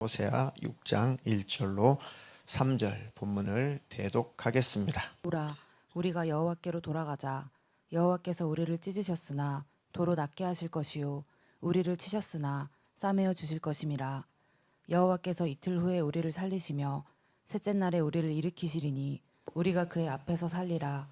호세아 6장 1절로 3절 본문을 대독하겠습니다. 보라, 우리가 여호와께로 돌아가자. 여호와께서 우리를 찢으셨으나 도로 낫게 하실 것이요 우리를 치셨으나 싸매어 주실 것임이라. 여호와께서 이틀 후에 우리를 살리시며 셋째 날에 우리를 일으키시리니 우리가 그의 앞에서 살리라.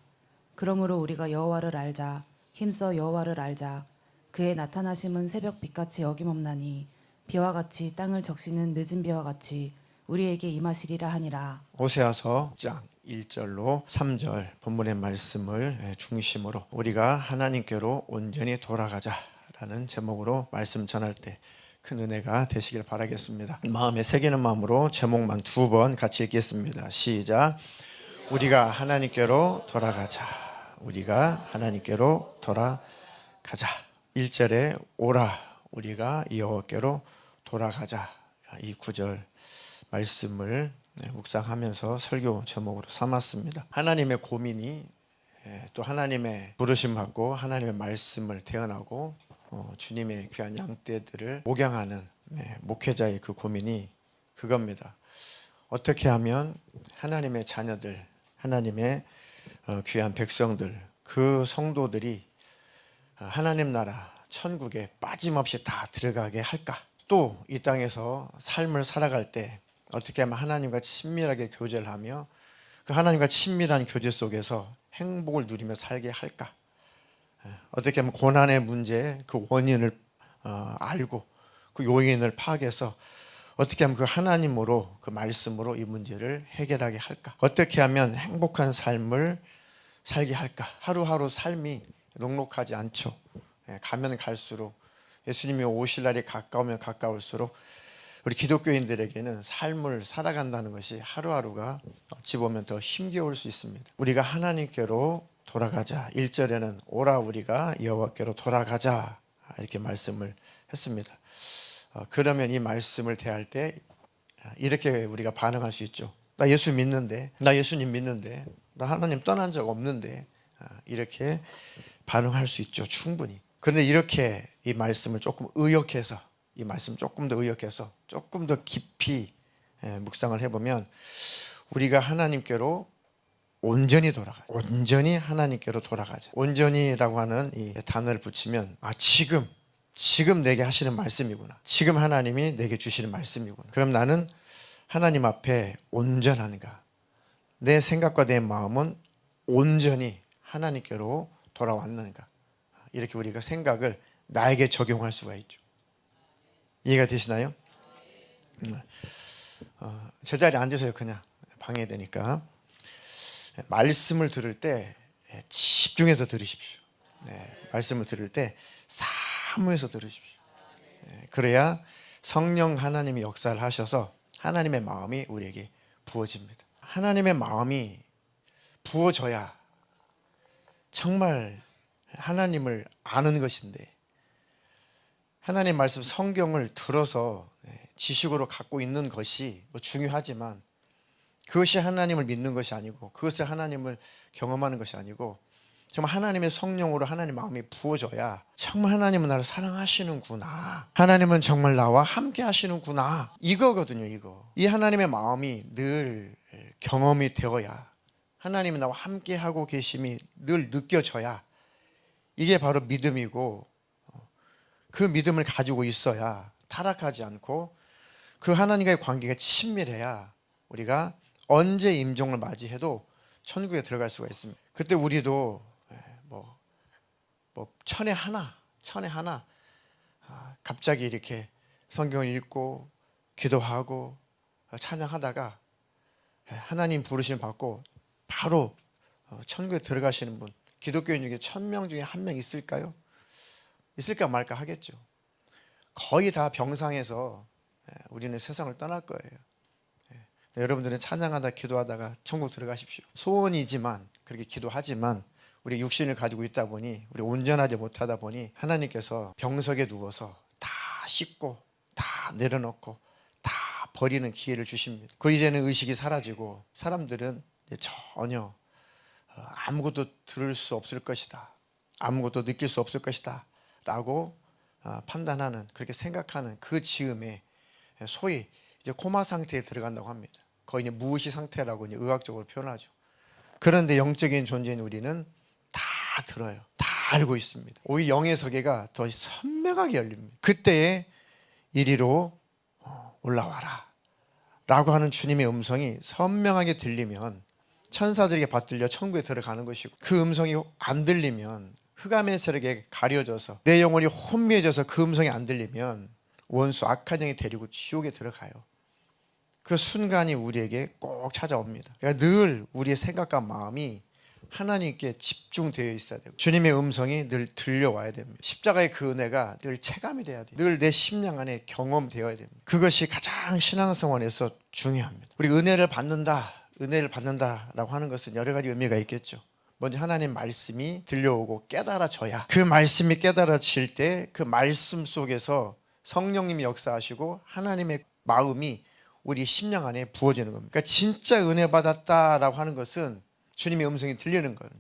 그러므로 우리가 여호와를 알자. 힘써 여호와를 알자. 그의 나타나심은 새벽 빛같이 어김없나니 비와 같이 땅을 적시는 늦은 비와 같이 우리에게 임하시리라 하니라. 호세아서 6장 1절로 3절 본문의 말씀을 중심으로 우리가 하나님께로 온전히 돌아가자라는 제목으로 말씀 전할 때 큰 은혜가 되시길 바라겠습니다. 마음에 새기는 마음으로 제목만 2번 같이 읽겠습니다. 시작. 우리가 하나님께로 돌아가자. 우리가 하나님께로 돌아가자. 1절에 오라. 우리가 여호와께로 돌아가자. 이 9절 말씀을 묵상하면서 설교 제목으로 삼았습니다. 하나님의 고민이 또 하나님의 부르심 받고 하나님의 말씀을 대언하고 주님의 귀한 양떼들을 목양하는 목회자의 그 고민이 그겁니다. 어떻게 하면 하나님의 자녀들, 하나님의 귀한 백성들, 그 성도들이 하나님 나라 천국에 빠짐없이 다 들어가게 할까? 또 이 땅에서 삶을 살아갈 때 어떻게 하면 하나님과 친밀하게 교제를 하며 그 하나님과 친밀한 교제 속에서 행복을 누리며 살게 할까? 어떻게 하면 고난의 문제의 그 원인을 알고 그 요인을 파악해서 어떻게 하면 그 하나님으로 그 말씀으로 이 문제를 해결하게 할까? 어떻게 하면 행복한 삶을 살게 할까? 하루하루 삶이 녹록하지 않죠. 가면 갈수록 예수님이 오실 날이 가까우면 가까울수록 우리 기독교인들에게는 삶을 살아간다는 것이 하루하루가 어찌 보면 더 힘겨울 수 있습니다. 우리가 하나님께로 돌아가자. 1절에는 오라 우리가 여호와께로 돌아가자 이렇게 말씀을 했습니다. 그러면 이 말씀을 대할 때 이렇게 우리가 반응할 수 있죠. 나 예수 믿는데, 나 예수님 믿는데, 나 하나님 떠난 적 없는데 이렇게 반응할 수 있죠. 충분히. 그런데 이렇게 이 말씀을 조금 의역해서 이 말씀 조금 더 의역해서 조금 더 깊이 묵상을 해보면 우리가 하나님께로 온전히 돌아가자. 온전히 하나님께로 돌아가자. 온전히라고 하는 이 단어를 붙이면 지금 내게 하시는 말씀이구나. 지금 하나님이 내게 주시는 말씀이구나. 그럼 나는 하나님 앞에 온전한가? 내 생각과 내 마음은 온전히 하나님께로 돌아왔는가? 이렇게 우리가 생각을 나에게 적용할 수가 있죠. 이해가 되시나요? 제자리에 앉으세요. 그냥 방해되니까. 말씀을 들을 때 집중해서 들으십시오. 말씀을 들을 때 사모해서 들으십시오. 그래야 성령 하나님이 역사를 하셔서 하나님의 마음이 우리에게 부어집니다. 하나님의 마음이 부어져야 정말 하나님을 아는 것인데 하나님 말씀 성경을 들어서 지식으로 갖고 있는 것이 중요하지만 그것이 하나님을 믿는 것이 아니고 그것이 하나님을 경험하는 것이 아니고 정말 하나님의 성령으로 하나님 마음이 부어져야 정말 하나님은 나를 사랑하시는구나. 하나님은 정말 나와 함께 하시는구나. 이거거든요. 이거. 이 하나님의 마음이 늘 경험이 되어야 하나님이 나와 함께 하고 계심이 늘 느껴져야 이게 바로 믿음이고 그 믿음을 가지고 있어야 타락하지 않고 그 하나님과의 관계가 친밀해야 우리가 언제 임종을 맞이해도 천국에 들어갈 수가 있습니다. 그때 우리도 천에 하나 갑자기 이렇게 성경을 읽고 기도하고 찬양하다가 하나님 부르심 받고 바로 천국에 들어가시는 분 기독교인 중에 1000명 중에 1명 있을까요? 있을까 말까 하겠죠. 거의 다 병상에서 우리는 세상을 떠날 거예요. 여러분들은 찬양하다 기도하다가 천국 들어가십시오. 소원이지만 그렇게 기도하지만 우리 육신을 가지고 있다 보니 우리 온전하지 못하다 보니 하나님께서 병석에 누워서 다 씻고 다 내려놓고 다 버리는 기회를 주십니다. 그 이제는 의식이 사라지고 사람들은 전혀 아무것도 들을 수 없을 것이다. 아무것도 느낄 수 없을 것이다 라고 판단하는 그렇게 생각하는 그 즈음에 소위 이제 코마 상태에 들어간다고 합니다. 거의 이제 무의식 상태라고 이제 의학적으로 표현하죠. 그런데 영적인 존재인 우리는 다 들어요. 다 알고 있습니다. 오히려 영의 세계가 더 선명하게 열립니다. 그때에 이리로 올라와라 라고 하는 주님의 음성이 선명하게 들리면 천사들에게 받들려 천국에 들어가는 것이고, 그 음성이 안 들리면 흑암의 세력에 가려져서 내 영혼이 혼미해져서 그 음성이 안 들리면 원수 악한 영이 데리고 지옥에 들어가요. 그 순간이 우리에게 꼭 찾아옵니다. 그러니까 늘 우리의 생각과 마음이 하나님께 집중되어 있어야 되고 주님의 음성이 늘 들려와야 됩니다. 십자가의 그 은혜가 늘 체감이 돼야 돼요. 늘 내 심령 안에 경험되어야 됩니다. 그것이 가장 신앙생활에서 중요합니다. 우리 은혜를 받는다라고 하는 것은 여러 가지 의미가 있겠죠. 먼저 하나님 말씀이 들려오고 깨달아져야, 그 말씀이 깨달아질 때 그 말씀 속에서 성령님이 역사하시고 하나님의 마음이 우리 심령 안에 부어지는 겁니다. 그러니까 진짜 은혜 받았다라고 하는 것은 주님의 음성이 들리는 거예요.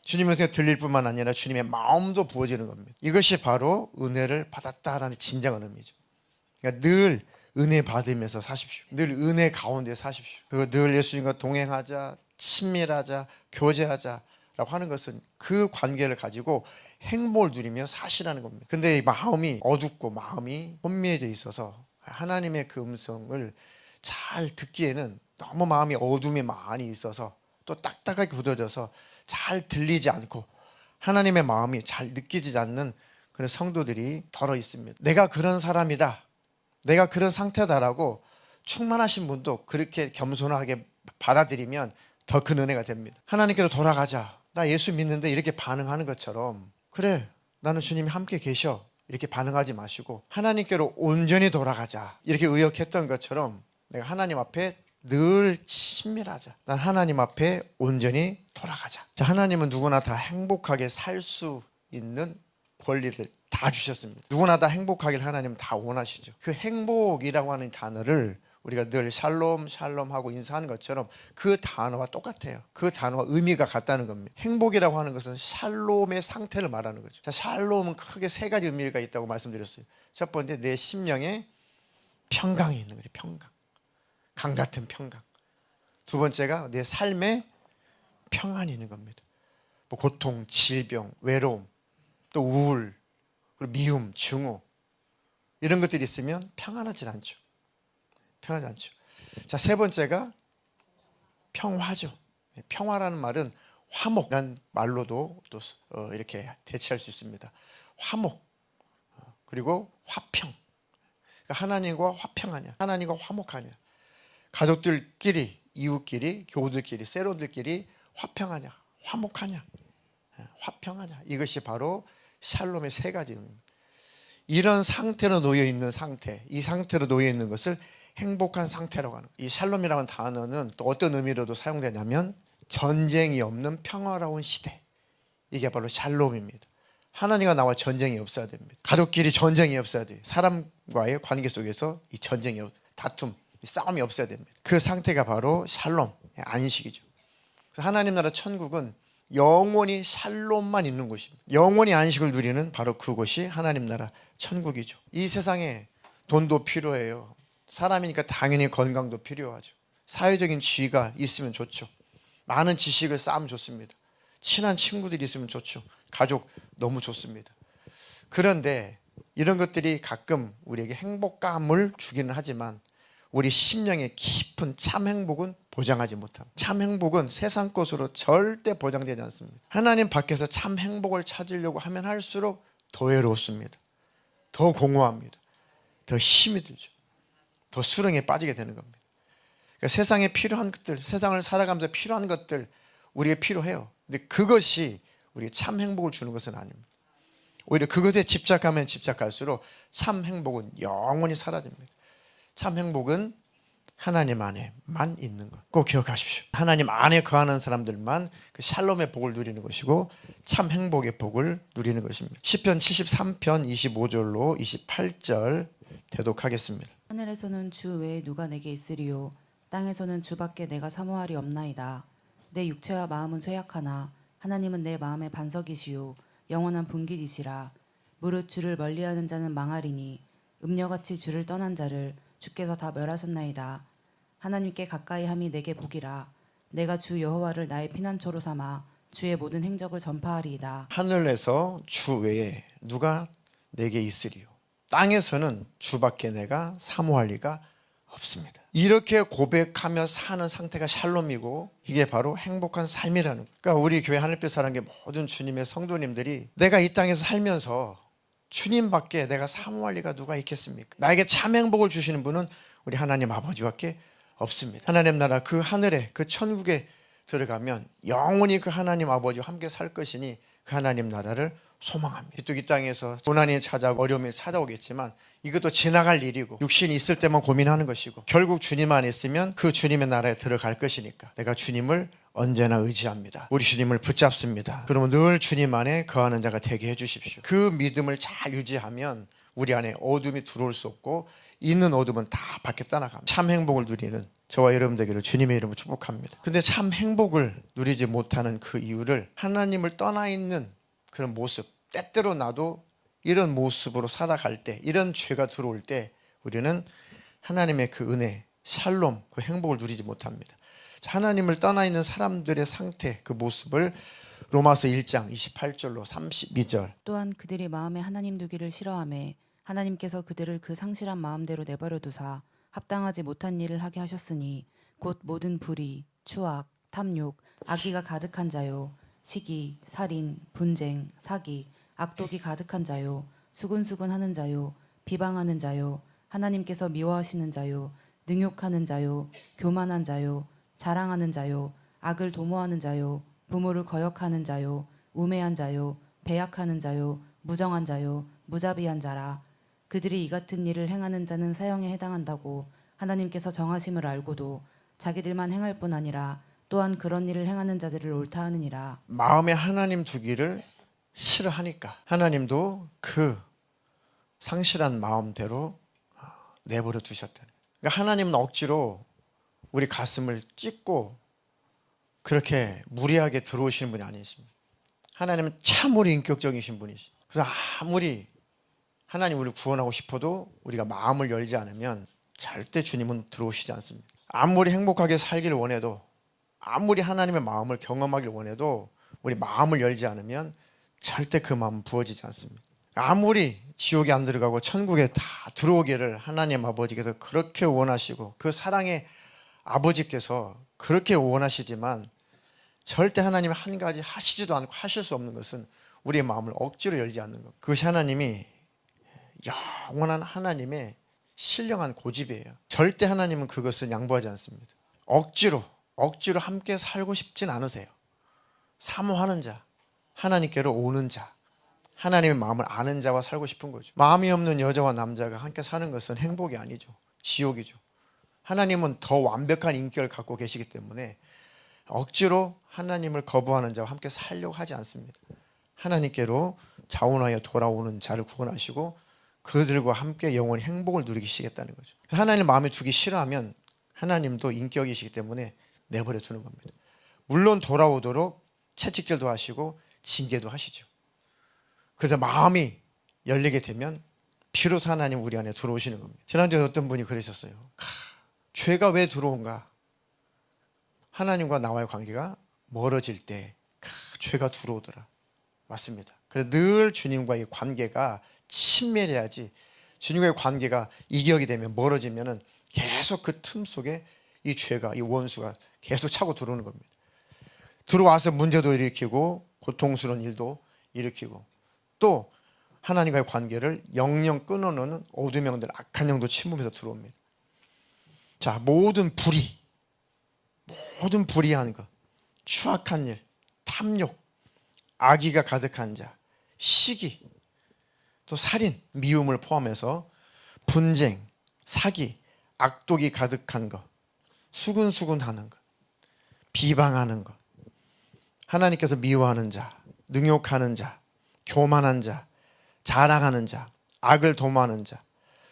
주님의 음성이 들릴 뿐만 아니라 주님의 마음도 부어지는 겁니다. 이것이 바로 은혜를 받았다라는 진정한 의미죠. 그러니까 늘 은혜 받으면서 사십시오. 늘 은혜 가운데 사십시오. 그리고 늘 예수님과 동행하자, 친밀하자, 교제하자라고 하는 것은 그 관계를 가지고 행복을 누리며 사시라는 겁니다. 근데 이 마음이 어둡고 마음이 혼미해져 있어서 하나님의 그 음성을 잘 듣기에는 너무 마음이 어둠이 많이 있어서 또 딱딱하게 굳어져서 잘 들리지 않고 하나님의 마음이 잘 느끼지 않는 그런 성도들이 덜어 있습니다. 내가 그런 사람이다, 내가 그런 상태다라고 충만하신 분도 그렇게 겸손하게 받아들이면 더 큰 은혜가 됩니다. 하나님께로 돌아가자, 나 예수 믿는데 이렇게 반응하는 것처럼, 그래 나는 주님이 함께 계셔 이렇게 반응하지 마시고 하나님께로 온전히 돌아가자 이렇게 의역했던 것처럼 내가 하나님 앞에 늘 친밀하자, 난 하나님 앞에 온전히 돌아가자. 자, 하나님은 누구나 다 행복하게 살 수 있는 권리를 다 주셨습니다. 누구나 다 행복하길 하나님은 다 원하시죠. 그 행복이라고 하는 단어를 우리가 늘 샬롬 샬롬 하고 인사하는 것처럼 그 단어와 똑같아요. 그 단어와 의미가 같다는 겁니다. 행복이라고 하는 것은 샬롬의 상태를 말하는 거죠. 자, 샬롬은 크게 세 가지 의미가 있다고 말씀드렸어요. 첫 번째, 내 심령에 평강이 있는 거죠. 평강, 강 같은 평강. 두 번째가 내 삶에 평안이 있는 겁니다. 뭐 고통, 질병, 외로움, 또 우울, 그리고 미움, 증오, 이런 것들이 있으면 평안하지 않죠. 평안하지 않죠. 자, 세 번째가 평화죠. 평화라는 말은 화목이라는 말로도 또 이렇게 대체할 수 있습니다. 화목, 그리고 화평. 그러니까 하나님과 화평하냐, 하나님과 화목하냐, 가족들끼리, 이웃끼리, 교우들끼리, 세론들끼리 화평하냐, 화목하냐, 화평하냐. 이것이 바로 샬롬의 세 가지입니다. 이런 상태로 놓여 있는 상태, 이 상태로 놓여 있는 것을 행복한 상태라고 하는 거예요. 이 샬롬이라는 단어는 또 어떤 의미로도 사용되냐면 전쟁이 없는 평화로운 시대, 이게 바로 샬롬입니다. 하나님과 나와 전쟁이 없어야 됩니다. 가족끼리 전쟁이 없어야 돼요. 사람과의 관계 속에서 이 전쟁이 다툼, 싸움이 없어야 됩니다. 그 상태가 바로 샬롬, 안식이죠. 그래서 하나님 나라 천국은 영원히 샬롬만 있는 곳입니다. 영원히 안식을 누리는 바로 그곳이 하나님 나라 천국이죠. 이 세상에 돈도 필요해요. 사람이니까 당연히 건강도 필요하죠. 사회적인 지위가 있으면 좋죠. 많은 지식을 쌓으면 좋습니다. 친한 친구들이 있으면 좋죠. 가족 너무 좋습니다. 그런데 이런 것들이 가끔 우리에게 행복감을 주기는 하지만 우리 심령의 깊은 참 행복은 보장하지 못합니다. 참 행복은 세상 것으로 절대 보장되지 않습니다. 하나님 밖에서 참 행복을 찾으려고 하면 할수록 더 외롭습니다. 더 공허합니다. 더 힘이 들죠. 더 수렁에 빠지게 되는 겁니다. 그러니까 세상에 필요한 것들, 세상을 살아가면서 필요한 것들 우리가 필요해요. 근데 그것이 우리에게 참 행복을 주는 것은 아닙니다. 오히려 그것에 집착하면 집착할수록 참 행복은 영원히 사라집니다. 참 행복은 하나님 안에만 있는 것 꼭 기억하십시오. 하나님 안에 거하는 사람들만 그 샬롬의 복을 누리는 것이고 참 행복의 복을 누리는 것입니다. 시편 73편 25절로 28절 대독하겠습니다. 하늘에서는 주 외에 누가 내게 있으리요, 땅에서는 주밖에 내가 사모하리 없나이다. 내 육체와 마음은 쇠약하나 하나님은 내 마음의 반석이시요 영원한 분깃이시라. 무릇 주를 멀리하는 자는 망하리니 음녀같이 주를 떠난 자를 주께서 다 멸하셨나이다. 하나님께 가까이 함이 내게 복이라. 내가 주 여호와를 나의 피난처로 삼아 주의 모든 행적을 전파하리이다. 하늘에서 주 외에 누가 내게 있으리요. 땅에서는 주밖에 내가 사모할 리가 없습니다. 이렇게 고백하며 사는 상태가 샬롬이고 이게 바로 행복한 삶이라는 거예요. 그러니까 우리 교회 하늘빛 사랑의 모든 주님의 성도님들이 내가 이 땅에서 살면서 주님밖에 내가 사모할 리가 누가 있겠습니까? 나에게 참 행복을 주시는 분은 우리 하나님 아버지밖에 없습니다. 하나님 나라 그 하늘에 그 천국에 들어가면 영원히 그 하나님 아버지와 함께 살 것이니 그 하나님 나라를 소망합니다. 또 이 땅에서 고난이 찾아오고 어려움이 찾아오겠지만 이것도 지나갈 일이고 육신이 있을 때만 고민하는 것이고 결국 주님 안에 있으면 그 주님의 나라에 들어갈 것이니까 내가 주님을 언제나 의지합니다. 우리 주님을 붙잡습니다. 그러면 늘 주님 안에 거하는 자가 되게 해주십시오. 그 믿음을 잘 유지하면 우리 안에 어둠이 들어올 수 없고 있는 어둠은 다 밖에 떠나갑니다. 참 행복을 누리는 저와 여러분 되기를 주님의 이름으로 축복합니다. 근데 참 행복을 누리지 못하는 그 이유를 하나님을 떠나 있는 그런 모습, 때때로 나도 이런 모습으로 살아갈 때, 이런 죄가 들어올 때 우리는 하나님의 그 은혜, 샬롬, 그 행복을 누리지 못합니다. 하나님을 떠나 있는 사람들의 상태, 그 모습을 로마서 1장 28절로 32절. 또한 그들이 마음에 하나님 두기를 싫어하며 하나님께서 그들을 그 상실한 마음대로 내버려 두사 합당하지 못한 일을 하게 하셨으니 곧 모든 불의, 추악, 탐욕, 악의가 가득한 자요 시기, 살인, 분쟁, 사기, 악독이 가득한 자요 수군수군하는 자요 비방하는 자요 하나님께서 미워하시는 자요 능욕하는 자요 교만한 자요 자랑하는 자요 악을 도모하는 자요 부모를 거역하는 자요 우매한 자요 배약하는 자요 무정한 자요 무자비한 자라. 그들이 이 같은 일을 행하는 자는 사형에 해당한다고 하나님께서 정하심을 알고도 자기들만 행할 뿐 아니라 또한 그런 일을 행하는 자들을 옳다 하느니라. 마음에 하나님 두기를 싫어하니까 하나님도 그 상실한 마음대로 내버려 두셨다는. 그러니까 하나님은 억지로 우리 가슴을 찢고 그렇게 무리하게 들어오시는 분이 아니십니다. 하나님은 참으로 인격적이신 분이십니다. 그래서 아무리 하나님 우리를 구원하고 싶어도 우리가 마음을 열지 않으면 절대 주님은 들어오시지 않습니다. 아무리 행복하게 살기를 원해도 아무리 하나님의 마음을 경험하기를 원해도 우리 마음을 열지 않으면 절대 그 마음은 부어지지 않습니다. 아무리 지옥에 안 들어가고 천국에 다 들어오기를 하나님 아버지께서 그렇게 원하시고 그 사랑의 아버지께서 그렇게 원하시지만 절대 하나님이 한 가지 하시지도 않고 하실 수 없는 것은 우리의 마음을 억지로 열지 않는 것. 그것이 하나님이 영원한 하나님의 신령한 고집이에요. 절대 하나님은 그것을 양보하지 않습니다. 억지로 함께 살고 싶진 않으세요. 사모하는 자, 하나님께로 오는 자, 하나님의 마음을 아는 자와 살고 싶은 거죠. 마음이 없는 여자와 남자가 함께 사는 것은 행복이 아니죠. 지옥이죠. 하나님은 더 완벽한 인격을 갖고 계시기 때문에 억지로 하나님을 거부하는 자와 함께 살려고 하지 않습니다. 하나님께로 자원하여 돌아오는 자를 구원하시고 그들과 함께 영원히 행복을 누리시겠다는 거죠. 하나님 마음에 두기 싫어하면 하나님도 인격이시기 때문에 내버려 두는 겁니다. 물론 돌아오도록 채찍질도 하시고 징계도 하시죠. 그래서 마음이 열리게 되면 비로소 하나님 우리 안에 들어오시는 겁니다. 지난주에 어떤 분이 그러셨어요. 죄가 왜 들어온가? 하나님과 나와의 관계가 멀어질 때 죄가 들어오더라. 맞습니다. 그래서 늘 주님과의 관계가 친밀해야지 주님과의 관계가 이격이 되면 멀어지면은 계속 그 틈 속에 이 죄가 이 원수가 계속 차고 들어오는 겁니다. 들어와서 문제도 일으키고 고통스러운 일도 일으키고 또 하나님과의 관계를 영영 끊어놓는 어둠의 영들 악한 영도 침범해서 들어옵니다. 자, 모든 불의한 것, 추악한 일, 탐욕, 악의가 가득한 자, 시기, 또 살인, 미움을 포함해서 분쟁, 사기, 악독이 가득한 것, 수군수군하는 것, 비방하는 것, 하나님께서 미워하는 자, 능욕하는 자, 교만한 자, 자랑하는 자, 악을 도모하는 자,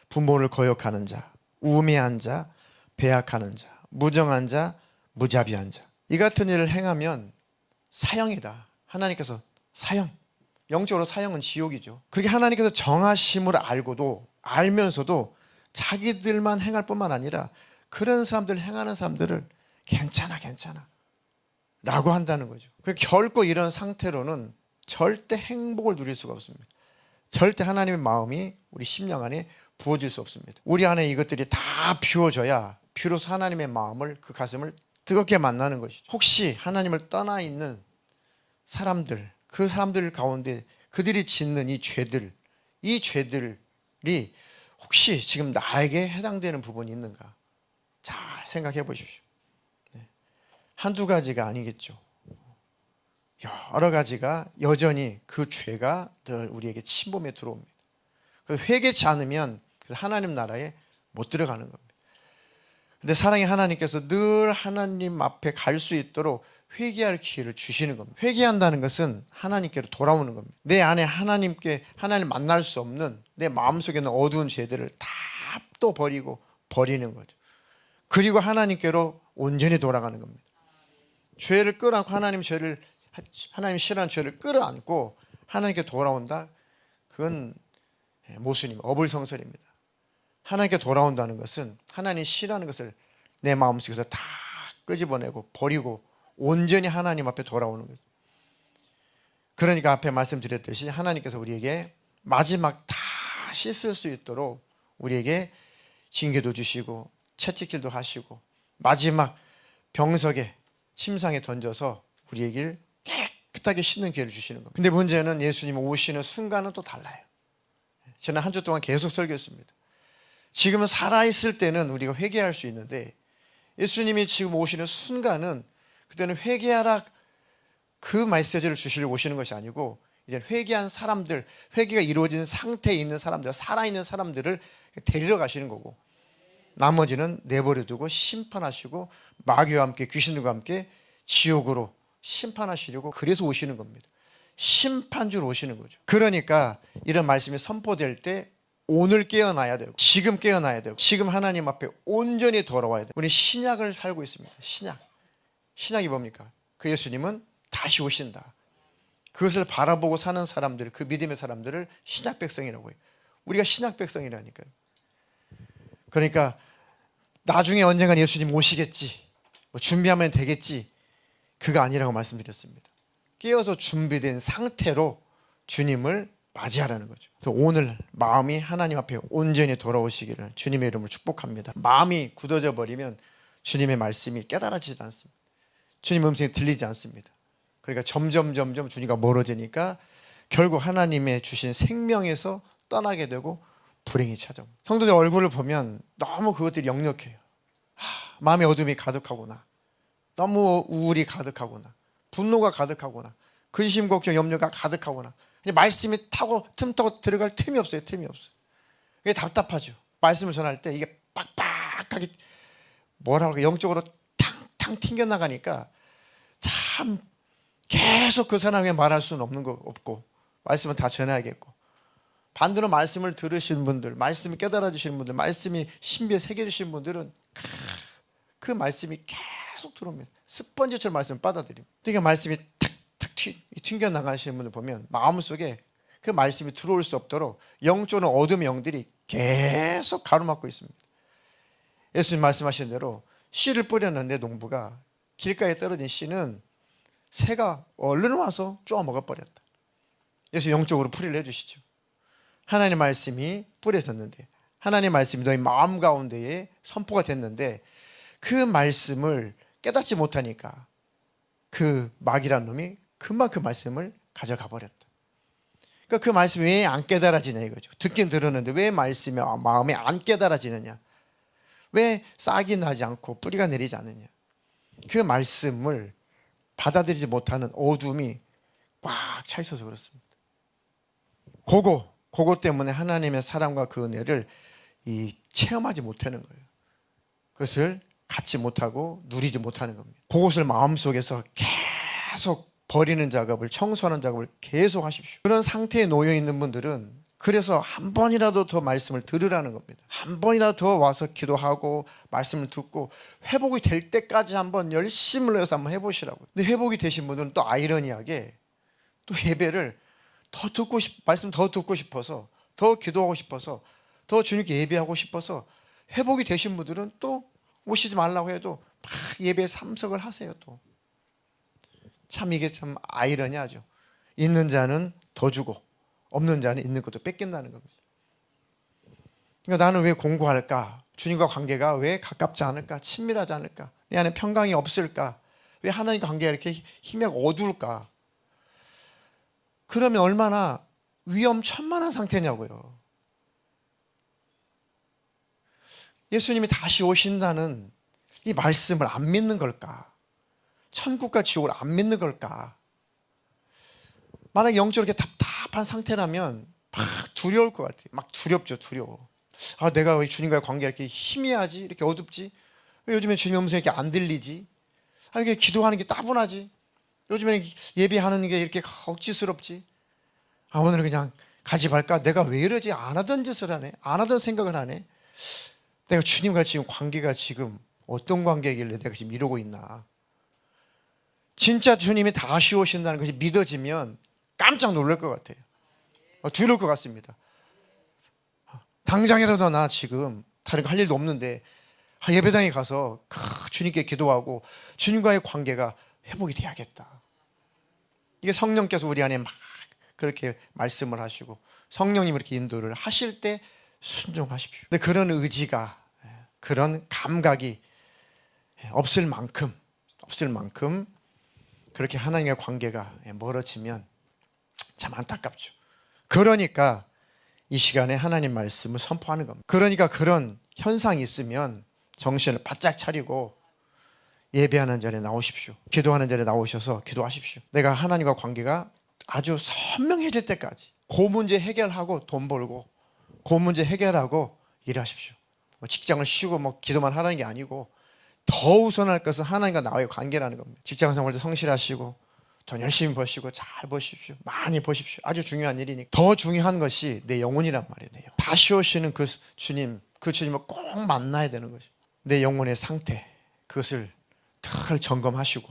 부모를 거역하는 자, 우매한 자, 배약하는 자, 무정한 자, 무자비한 자. 이 같은 일을 행하면 사형이다. 하나님께서 사형. 영적으로 사형은 지옥이죠. 그렇게 하나님께서 정하심을 알면서도 자기들만 행할 뿐만 아니라 그런 사람들 행하는 사람들을 괜찮아 라고 한다는 거죠. 결코 이런 상태로는 절대 행복을 누릴 수가 없습니다. 절대 하나님의 마음이 우리 심령 안에 부어질 수 없습니다. 우리 안에 이것들이 다 비워져야 비로소 하나님의 마음을, 그 가슴을 뜨겁게 만나는 것이죠. 혹시 하나님을 떠나 있는 사람들, 그 사람들 가운데 그들이 짓는 이 죄들이 혹시 지금 나에게 해당되는 부분이 있는가? 잘 생각해 보십시오. 한두 가지가 아니겠죠. 여러 가지가 여전히 그 죄가 늘 우리에게 침범해 들어옵니다. 그래서 회개치 않으면 하나님 나라에 못 들어가는 겁니다. 근데 사랑의 하나님께서 늘 하나님 앞에 갈 수 있도록 회개할 기회를 주시는 겁니다. 회개한다는 것은 하나님께로 돌아오는 겁니다. 내 안에 하나님 만날 수 없는 내 마음속에 있는 어두운 죄들을 다 또 버리는 거죠. 그리고 하나님께로 온전히 돌아가는 겁니다. 죄를 끌어안고 하나님 싫어하는 죄를 끌어안고 하나님께 돌아온다. 그건 모순입니다. 어불성설입니다. 하나님께 돌아온다는 것은 하나님 싫어하는 것을 내 마음속에서 다 끄집어내고 버리고 온전히 하나님 앞에 돌아오는 거죠. 그러니까 앞에 말씀드렸듯이 하나님께서 우리에게 마지막 다 씻을 수 있도록 우리에게 징계도 주시고 채찍질도 하시고 마지막 병석에 침상에 던져서 우리에게 깨끗하게 씻는 기회를 주시는 겁니다. 근데 문제는 예수님 오시는 순간은 또 달라요. 저는 한 주 동안 계속 설교했습니다. 지금은 살아있을 때는 우리가 회개할 수 있는데 예수님이 지금 오시는 순간은 그때는 회개하라 그 메시지를 주시려고 오시는 것이 아니고 이제 회개한 사람들, 회개가 이루어진 상태에 있는 사람들, 살아있는 사람들을 데리러 가시는 거고 나머지는 내버려두고 심판하시고 마귀와 함께 귀신들과 함께 지옥으로 심판하시려고 그래서 오시는 겁니다. 심판주로 오시는 거죠. 그러니까 이런 말씀이 선포될 때 오늘 깨어나야 되고 지금 깨어나야 되고 지금 하나님 앞에 온전히 돌아와야 돼요. 우리 신약을 살고 있습니다. 신약이 뭡니까? 그 예수님은 다시 오신다. 그것을 바라보고 사는 사람들, 그 믿음의 사람들을 신약 백성이라고 해요. 우리가 신약 백성이라니까요. 그러니까 나중에 언젠가 예수님 오시겠지, 준비하면 되겠지, 그거 아니라고 말씀드렸습니다. 깨어서 준비된 상태로 주님을 맞이하라는 거죠. 그래서 오늘 마음이 하나님 앞에 온전히 돌아오시기를 주님의 이름으로 축복합니다. 마음이 굳어져 버리면 주님의 말씀이 깨달아지지 않습니다. 주님 음성이 들리지 않습니다. 그러니까 점점 주님과 멀어지니까 결국 하나님의 주신 생명에서 떠나게 되고 불행이 찾아옵니다. 성도들 얼굴을 보면 너무 그것들이 역력해요. 마음의 어둠이 가득하구나, 너무 우울이 가득하구나, 분노가 가득하구나, 근심, 걱정, 염려가 가득하구나. 말씀이 틈타고 들어갈 틈이 없어요. 이게 답답하죠. 말씀을 전할 때 이게 빡빡하게 뭐라고 할까, 영적으로 탕탕 튕겨나가니까 참 계속 그 사람에게 말할 수는 없고 말씀은 다 전해야겠고, 반대로 말씀을 들으신 분들, 말씀이 깨달아 주시는 분들, 말씀이 신비에 새겨 주신 분들은 그 말씀이 계속 들어옵니다. 스펀지처럼 말씀을 받아들입니다. 그러니까 말씀이 탁탁 튕겨나가시는 분들 보면 마음속에 그 말씀이 들어올 수 없도록 영적으로 어둠의 영들이 계속 가로막고 있습니다. 예수님 말씀하신 대로 씨를 뿌렸는데 농부가 길가에 떨어진 씨는 새가 얼른 와서 쪼아 먹어버렸다. 예수 영적으로 풀이를 해주시죠. 하나님의 말씀이 뿌려졌는데, 하나님의 말씀이 너희 마음 가운데에 선포가 됐는데 그 말씀을 깨닫지 못하니까 그 마귀라는 놈이 금방 그 말씀을 가져가 버렸다. 그러니까 그 말씀이 왜 안 깨달아지냐 이거죠. 듣긴 들었는데 왜 말씀이 마음에 안 깨달아지느냐, 왜 싹이 나지 않고 뿌리가 내리지 않느냐. 그 말씀을 받아들이지 못하는 어둠이 꽉 차 있어서 그렇습니다. 그거 때문에 하나님의 사랑과 그 은혜를 체험하지 못하는 거예요. 그것을 갖지 못하고 누리지 못하는 겁니다. 그것을 마음속에서 계속 버리는 작업을, 청소하는 작업을 계속 하십시오. 그런 상태에 놓여 있는 분들은 그래서 한 번이라도 더 말씀을 들으라는 겁니다. 한 번이라도 더 와서 기도하고 말씀을 듣고 회복이 될 때까지 한번 열심을 내서 한번 해보시라고요. 근데 회복이 되신 분들은 또 아이러니하게 또 예배를 말씀 더 듣고 싶어서, 더 기도하고 싶어서 더 주님께 예배하고 싶어서 회복이 되신 분들은 또 오시지 말라고 해도 막 예배에 참석을 하세요. 또 참 이게 참 아이러니하죠. 있는 자는 더 주고 없는 자는 있는 것도 뺏긴다는 겁니다. 그러니까 나는 왜 공부할까? 주님과 관계가 왜 가깝지 않을까? 친밀하지 않을까? 내 안에 평강이 없을까? 왜 하나님과 관계가 이렇게 희미하게 어두울까? 그러면 얼마나 위험천만한 상태냐고요. 예수님이 다시 오신다는 이 말씀을 안 믿는 걸까? 천국과 지옥을 안 믿는 걸까? 만약 영적으로 이렇게 답답한 상태라면 막 두려울 것 같아요. 막 두렵죠, 두려워. 아, 내가 왜 주님과의 관계가 이렇게 희미하지? 이렇게 어둡지? 왜 요즘에 주님 음성이 이렇게 안 들리지? 아, 이게 기도하는 게 따분하지? 요즘에는 예배하는 게 이렇게 억지스럽지? 아, 오늘은 그냥 가지 말까? 내가 왜 이러지? 안 하던 짓을 하네? 안 하던 생각을 하네? 내가 주님과 지금 관계가 지금 어떤 관계이길래 내가 지금 이러고 있나? 진짜 주님이 다시 오신다는 것이 믿어지면 깜짝 놀랄 것 같아요. 두려울 것 같습니다. 당장이라도 나 지금 다른 거 할 일도 없는데 예배당에 가서 주님께 기도하고 주님과의 관계가 회복이 돼야겠다. 이게 성령께서 우리 안에 막 그렇게 말씀을 하시고 성령님 이렇게 인도를 하실 때 순종하십시오. 근데 그런 의지가, 그런 감각이 없을 만큼 그렇게 하나님과의 관계가 멀어지면 참 안타깝죠. 그러니까 이 시간에 하나님 말씀을 선포하는 겁니다. 그러니까 그런 현상이 있으면 정신을 바짝 차리고 예배하는 자리에 나오십시오. 기도하는 자리에 나오셔서 기도하십시오. 내가 하나님과 관계가 아주 선명해질 때까지 그 문제 해결하고 돈 벌고 그 문제 해결하고 일하십시오. 직장을 쉬고 뭐 기도만 하라는 게 아니고 더 우선할 것은 하나님과 나와의 관계라는 겁니다. 직장 생활도 성실하시고 돈 열심히 버시고 잘 버십시오. 많이 버십시오. 아주 중요한 일이니까. 더 중요한 것이 내 영혼이란 말이에요. 다시 오시는 그 주님, 그 주님을 꼭 만나야 되는 것이. 내 영혼의 상태, 그것을 늘 점검하시고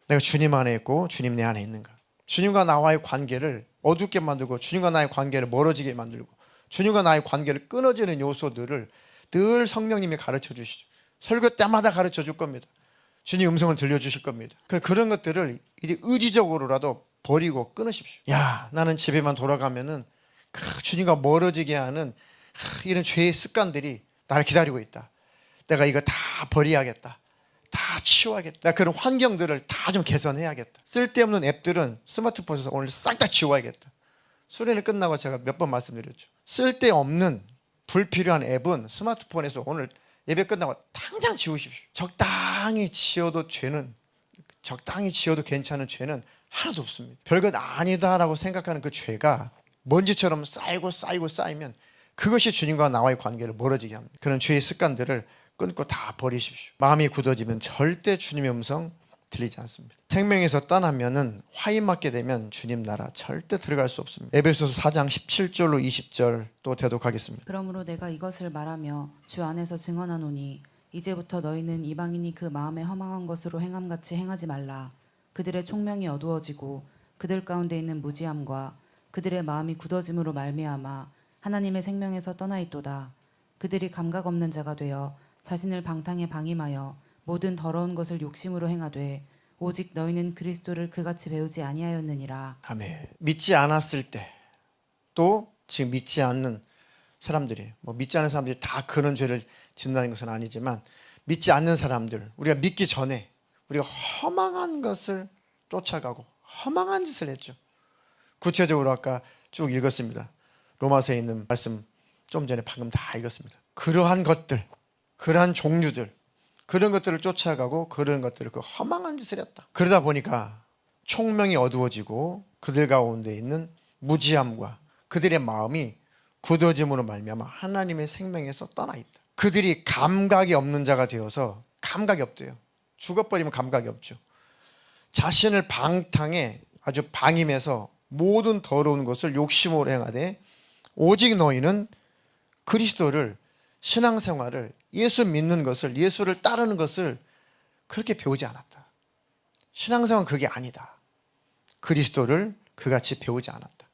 내가 주님 안에 있고 주님 내 안에 있는가. 주님과 나와의 관계를 어둡게 만들고 주님과 나의 관계를 멀어지게 만들고 주님과 나의 관계를 끊어지는 요소들을 늘 성령님이 가르쳐 주시죠. 설교 때마다 가르쳐 줄 겁니다. 주님 음성을 들려주실 겁니다. 그런 것들을 이제 의지적으로라도 버리고 끊으십시오. 야, 나는 집에만 돌아가면은 주님과 멀어지게 하는 이런 죄의 습관들이 나를 기다리고 있다. 내가 이거 다 버려야겠다. 다 치워야겠다. 내가 그런 환경들을 다 좀 개선해야겠다. 쓸데없는 앱들은 스마트폰에서 오늘 싹 다 지워야겠다. 수련회 끝나고 제가 몇 번 말씀드렸죠. 쓸데없는 불필요한 앱은 스마트폰에서 오늘 예배 끝나고 당장 지우십시오. 적당히 지어도 괜찮은 죄는 하나도 없습니다. 별것 아니다라고 생각하는 그 죄가 먼지처럼 쌓이면 그것이 주님과 나와의 관계를 멀어지게 합니다. 그런 죄의 습관들을 끊고 다 버리십시오. 마음이 굳어지면 절대 주님의 음성 들리지 않습니다. 생명에서 떠나면은 화인 맞게 되면 주님 나라 절대 들어갈 수 없습니다. 에베소서 4장 17절로 20절 또 대독하겠습니다. 그러므로 내가 이것을 말하며 주 안에서 증언하노니 이제부터 너희는 이방인이 그 마음에 허망한 것으로 행함같이 행하지 말라. 그들의 총명이 어두워지고 그들 가운데 있는 무지함과 그들의 마음이 굳어짐으로 말미암아 하나님의 생명에서 떠나 있도다. 그들이 감각 없는 자가 되어 자신을 방탕에 방임하여 모든 더러운 것을 욕심으로 행하되 오직 너희는 그리스도를 그같이 배우지 아니하였느니라. 아멘. 믿지 않았을 때 또 지금 믿지 않는 사람들이 믿지 않는 사람들이 다 그런 죄를 짓는다는 것은 아니지만 믿지 않는 사람들, 우리가 믿기 전에 우리가 허망한 것을 쫓아가고 허망한 짓을 했죠. 구체적으로 아까 쭉 읽었습니다. 로마서에 있는 말씀 좀 전에 방금 다 읽었습니다. 그러한 것들, 그러한 종류들, 그런 것들을 쫓아가고 그런 것들을 그 허망한 짓을 했다. 그러다 보니까 총명이 어두워지고 그들 가운데 있는 무지함과 그들의 마음이 굳어짐으로 말미암아 하나님의 생명에서 떠나 있다. 그들이 감각이 없는 자가 되어서 감각이 없대요. 죽어버리면 감각이 없죠. 자신을 방탕에 아주 방임해서 모든 더러운 것을 욕심으로 행하되 오직 너희는 그리스도를 신앙생활을 예수 믿는 것을 예수를 따르는 것을 그렇게 배우지 않았다. 신앙생활은 그게 아니다. 그리스도를 그같이 배우지 않았다.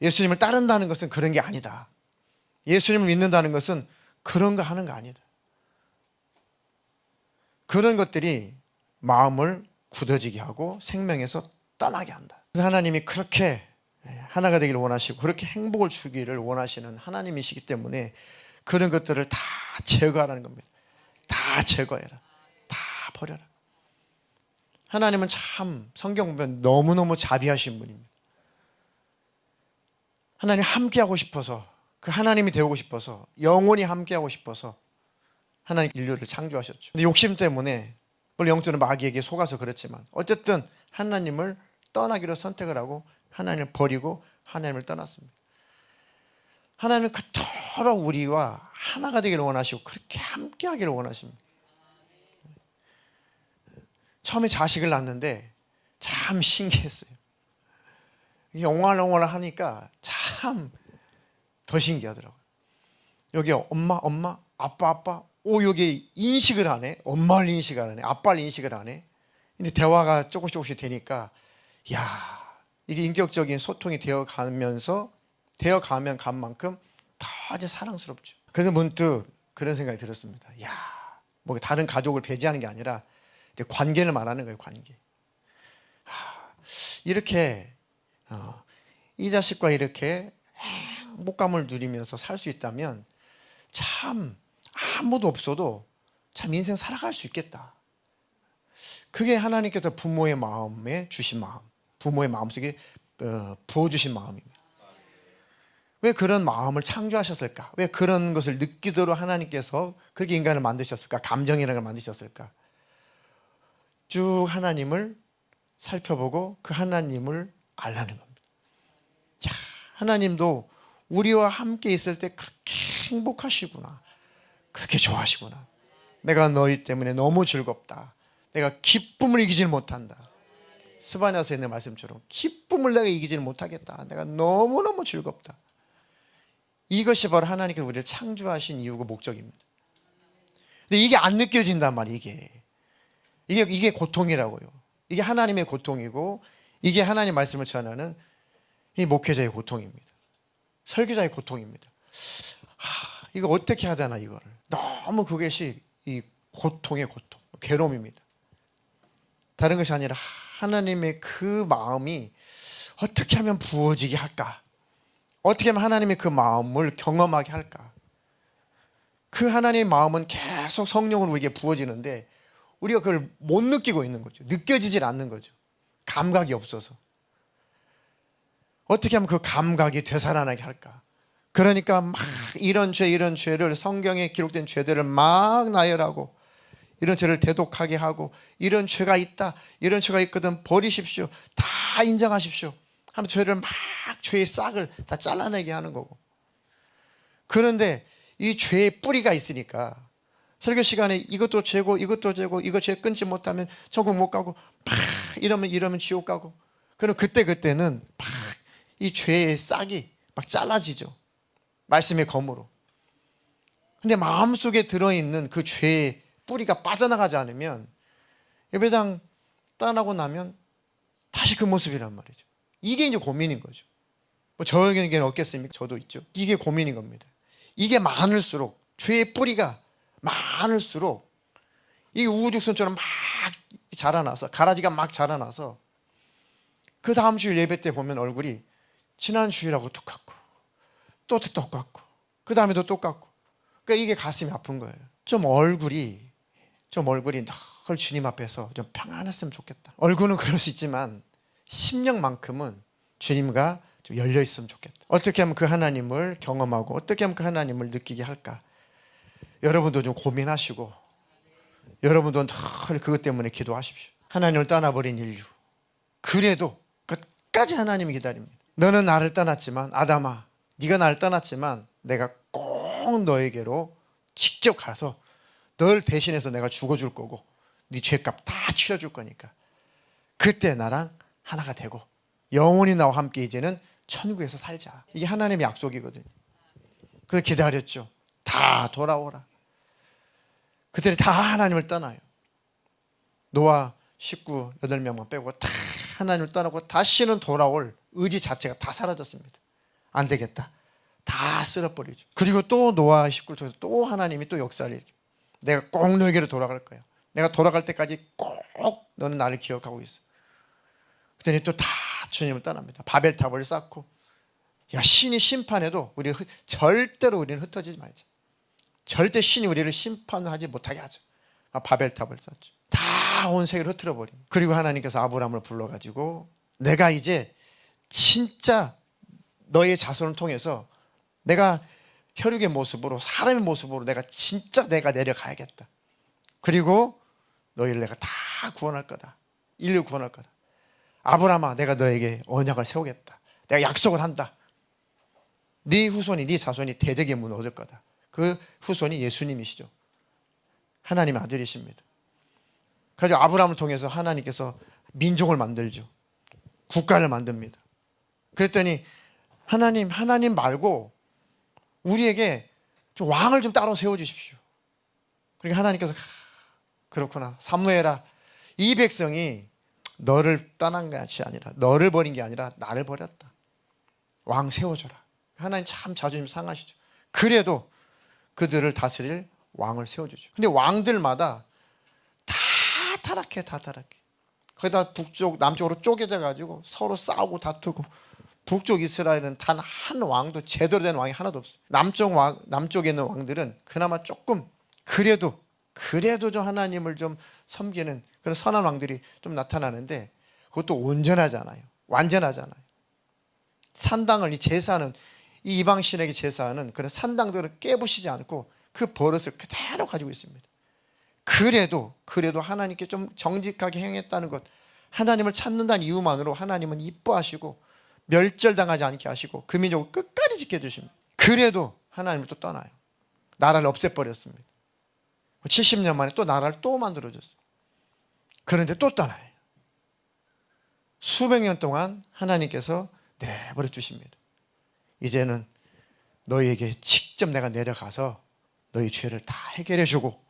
예수님을 따른다는 것은 그런 게 아니다. 예수님을 믿는다는 것은 그런 거 하는 거 아니다. 그런 것들이 마음을 굳어지게 하고 생명에서 떠나게 한다. 그래서 하나님이 그렇게 하나가 되기를 원하시고 그렇게 행복을 주기를 원하시는 하나님이시기 때문에 그런 것들을 다 제거하라는 겁니다. 다 제거해라. 다 버려라. 하나님은 참 성경 보면 너무너무 자비하신 분입니다. 하나님 함께하고 싶어서, 그 하나님이 되고 싶어서, 영원히 함께하고 싶어서 하나님 인류를 창조하셨죠. 근데 욕심 때문에 물론 영적으로 마귀에게 속아서 그렇지만 어쨌든 하나님을 떠나기로 선택을 하고 하나님을 버리고 하나님을 떠났습니다. 하나님은 그토록 우리와 하나가 되기를 원하시고 그렇게 함께하기를 원하십니다. 처음에 자식을 낳는데 참 신기했어요. 이게 옹알옹알 하니까 참 더 신기하더라고요. 여기 엄마, 아빠, 여기 인식을 하네. 엄마를 인식을 하네. 아빠를 인식을 하네. 근데 대화가 조금씩 되니까, 야, 이게 인격적인 소통이 되어가면 간 만큼 더 이제 사랑스럽죠. 그래서 문득 그런 생각이 들었습니다. 야, 뭐 다른 가족을 배제하는 게 아니라 이제 관계를 말하는 거예요, 관계. 이렇게 이 자식과 이렇게 행복감을 누리면서 살 수 있다면 참 아무도 없어도 참 인생 살아갈 수 있겠다. 그게 하나님께서 부모의 마음에 주신 마음, 부모의 마음속에 부어주신 마음입니다. 왜 그런 마음을 창조하셨을까? 왜 그런 것을 느끼도록 하나님께서 그렇게 인간을 만드셨을까? 감정이라는 걸 만드셨을까? 쭉 하나님을 살펴보고 그 하나님을 알라는 겁니다. 야, 하나님도 우리와 함께 있을 때 그렇게 행복하시구나. 그렇게 좋아하시구나. 내가 너희 때문에 너무 즐겁다. 내가 기쁨을 이기질 못한다. 스바냐서에 있는 말씀처럼 기쁨을 내가 이기질 못하겠다. 내가 너무너무 즐겁다. 이것이 바로 하나님께서 우리를 창조하신 이유고 목적입니다. 근데 이게 안 느껴진단 말이에요. 이게 고통이라고요. 이게 하나님의 고통이고 이게 하나님 말씀을 전하는 이 목회자의 고통입니다. 설교자의 고통입니다. 이거 어떻게 해야 되나 이거를. 너무 그것이 이 고통의 고통, 괴로움입니다. 다른 것이 아니라 하나님의 그 마음이 어떻게 하면 부어지게 할까? 어떻게 하면 하나님의 그 마음을 경험하게 할까? 그 하나님의 마음은 계속 성령으로 우리에게 부어지는데 우리가 그걸 못 느끼고 있는 거죠. 느껴지질 않는 거죠. 감각이 없어서. 어떻게 하면 그 감각이 되살아나게 할까? 그러니까 막 이런 죄를 성경에 기록된 죄들을 막 나열하고 이런 죄를 대독하게 하고 이런 죄가 있다. 이런 죄가 있거든 버리십시오. 다 인정하십시오. 하면 죄를 막 죄의 싹을 다 잘라내게 하는 거고. 그런데 이 죄의 뿌리가 있으니까 설교 시간에 이것도 죄고 이거 죄 끊지 못하면 천국 못 가고 막 이러면 지옥 가고. 그럼 그때는 막 이 죄의 싹이 막 잘라지죠. 말씀의 검으로. 근데 마음속에 들어있는 그 죄의 뿌리가 빠져나가지 않으면 예배당 떠나고 나면 다시 그 모습이란 말이죠. 이게 이제 고민인 거죠. 뭐 저에게는 없겠습니까? 저도 있죠. 이게 고민인 겁니다. 이게 많을수록 죄의 뿌리가 많을수록 이 우후죽순처럼 막 자라나서 가라지가 막 자라나서 그 다음 주일 예배 때 보면 얼굴이 지난 주일하고 똑같고 또 똑같고 그 다음에도 똑같고 그러니까 이게 가슴이 아픈 거예요. 좀 얼굴이 늘 주님 앞에서 좀 평안했으면 좋겠다. 얼굴은 그럴 수 있지만 심령만큼은 주님과 좀 열려 있으면 좋겠다. 어떻게 하면 그 하나님을 경험하고 어떻게 하면 그 하나님을 느끼게 할까? 여러분도 좀 고민하시고 여러분도 늘 그것 때문에 기도하십시오. 하나님을 떠나버린 인류. 그래도 끝까지 하나님이 기다립니다. 너는 나를 떠났지만 아담아 네가 나를 떠났지만 내가 꼭 너에게로 직접 가서 널 대신해서 내가 죽어줄 거고 네 죄값 다 치러줄 거니까 그때 나랑 하나가 되고 영원히 나와 함께 이제는 천국에서 살자. 이게 하나님의 약속이거든요. 그래서 기다렸죠. 다 돌아오라. 그들이 다 하나님을 떠나요. 노아 식구 8명만 빼고 다 하나님을 떠나고 다시는 돌아올 의지 자체가 다 사라졌습니다. 안 되겠다. 다 쓸어버리죠. 그리고 또 노아 식구를 통해서 또 하나님이 또 역사를 일으켜. 내가 꼭 너에게로 돌아갈 거야. 내가 돌아갈 때까지 꼭 너는 나를 기억하고 있어. 그랬더니 또 다 주님을 떠납니다. 바벨탑을 쌓고. 야, 신이 심판해도 우리 절대로 우리는 흩어지지 말자. 절대 신이 우리를 심판하지 못하게 하자. 바벨탑을 쌓죠. 다 온 세계를 흐트러 버립니다. 그리고 하나님께서 아브라함을 불러가지고 내가 이제 진짜 너의 자손을 통해서 내가 혈육의 모습으로 사람의 모습으로 내가 진짜 내가 내려가야겠다. 그리고 너희를 내가 다 구원할 거다. 인류 구원할 거다. 아브라함아, 내가 너에게 언약을 세우겠다. 내가 약속을 한다. 네 후손이, 네 자손이 대적의 문을 얻을 거다. 그 후손이 예수님이시죠. 하나님의 아들이십니다. 그래서 아브라함을 통해서 하나님께서 민족을 만들죠. 국가를 만듭니다. 그랬더니 하나님 말고 우리에게 좀 왕을 좀 따로 세워주십시오. 그러니까 하나님께서 그렇구나, 사무엘아, 이 백성이 너를 떠난 것이 아니라, 너를 버린 게 아니라 나를 버렸다. 왕 세워줘라. 하나님 참 자존심 상하시죠. 그래도 그들을 다스릴 왕을 세워주죠. 근데 왕들마다 다 타락해. 거기다 북쪽 남쪽으로 쪼개져 가지고 서로 싸우고 다투고. 북쪽 이스라엘은 단 한 왕도 제대로 된 왕이 하나도 없어요. 남쪽에 있는 왕들은 그나마 조금 그래도 좀 하나님을 좀 섬기는 그런 선한 왕들이 좀 나타나는데, 그것도 온전하잖아요. 완전하잖아요. 산당을, 이 제사는, 이 이방 신에게 제사하는 그런 산당들을 깨부시지 않고 그 버릇을 그대로 가지고 있습니다. 그래도 하나님께 좀 정직하게 행했다는 것, 하나님을 찾는다는 이유만으로 하나님은 이뻐하시고 멸절당하지 않게 하시고 그 민족을 끝까지 지켜주십니다. 그래도 하나님을 또 떠나요. 나라를 없애버렸습니다. 70년 만에 또 나라를 또 만들어줬어요. 그런데 또 떠나요. 수백 년 동안 하나님께서 내버려 주십니다. 이제는 너희에게 직접 내가 내려가서 너희 죄를 다 해결해 주고,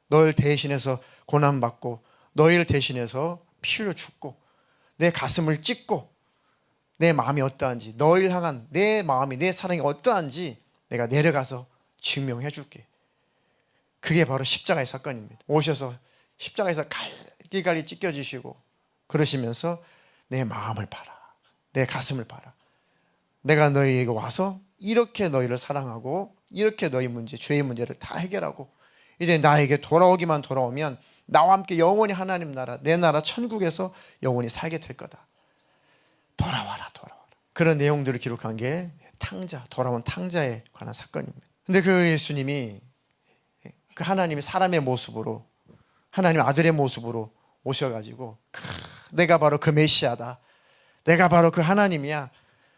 너를 대신해서 고난받고, 너희를 대신해서 피로 죽고, 내 가슴을 찢고, 내 마음이 어떠한지, 너희를 향한 내 마음이, 내 사랑이 어떠한지 내가 내려가서 증명해 줄게. 그게 바로 십자가의 사건입니다. 오셔서 십자가에서 갈기갈기 찢겨지시고 그러시면서 내 마음을 봐라, 내 가슴을 봐라. 내가 너희에게 와서 이렇게 너희를 사랑하고 이렇게 너희 문제, 죄의 문제를 다 해결하고 이제 나에게 돌아오면 나와 함께 영원히 하나님 나라, 내 나라 천국에서 영원히 살게 될 거다. 돌아와라. 그런 내용들을 기록한 게 탕자, 돌아온 탕자에 관한 사건입니다. 근데 그 예수님이, 그 하나님이 사람의 모습으로, 하나님 아들의 모습으로 오셔가지고 내가 바로 그 메시아다, 내가 바로 그 하나님이야,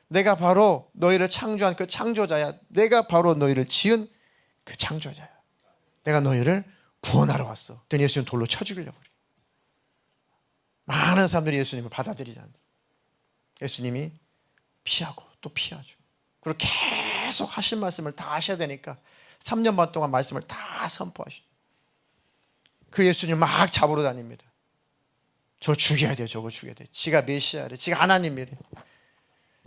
내가 바로 너희를 창조한 그 창조자야, 내가 바로 너희를 지은 그 창조자야, 내가 너희를 구원하러 왔어. 그랬더니 예수님 돌로 쳐 죽이려고 그래요. 많은 사람들이 예수님을 받아들이지 않죠. 예수님이 피하고 또 피하죠. 그리고 계속 하실 말씀을 다 하셔야 되니까 3년 반 동안 말씀을 다 선포하시죠. 그 예수님 막 잡으러 다닙니다. 저 죽여야 돼요, 저거 죽여야 돼요. 지가 메시아래, 지가 하나님이래.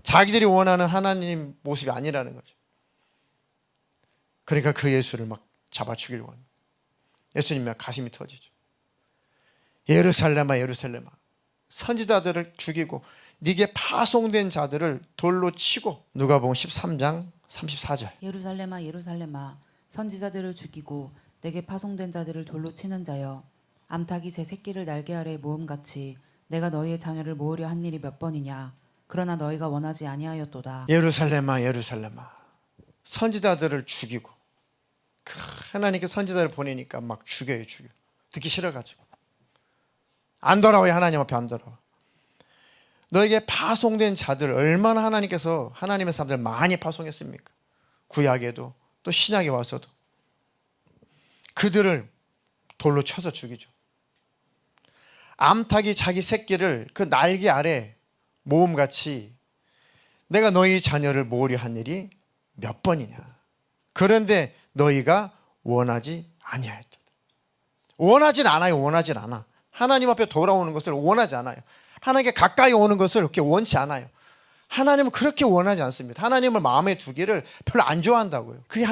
자기들이 원하는 하나님 모습이 아니라는 거죠. 그러니까 그 예수를 막 잡아 죽이려고 합니다. 예수님이 가슴이 터지죠. 예루살렘아, 예루살렘아, 선지자들을 죽이고 네게 파송된 자들을 돌로 치고. 누가복음 13장 34절. 예루살렘아, 예루살렘아, 선지자들을 죽이고 내게 파송된 자들을 돌로 치는 자여, 암탉이 제 새끼를 날개 아래 모음같이 내가 너희의 자녀를 모으려 한 일이 몇 번이냐. 그러나 너희가 원하지 아니하였도다. 예루살렘아, 예루살렘아, 선지자들을 죽이고. 하나님께 선지자를 보내니까 막 죽여요. 듣기 싫어가지고 안 돌아와요. 하나님 앞에 안 돌아와. 너에게 파송된 자들, 얼마나 하나님께서 하나님의 사람들 많이 파송했습니까? 구약에도 또 신약에 와서도 그들을 돌로 쳐서 죽이죠. 암탉이 자기 새끼를 그 날개 아래 모음같이 내가 너희 자녀를 모으려 한 일이 몇 번이냐. 그런데 너희가 원하지 아니하였다. 원하진 않아. 하나님 앞에 돌아오는 것을 원하지 않아요. 하나님께 가까이 오는 것을 그렇게 원치 않아요. 하나님은 그렇게 원하지 않습니다. 하나님을 마음에 두기를 별로 안 좋아한다고요. 그게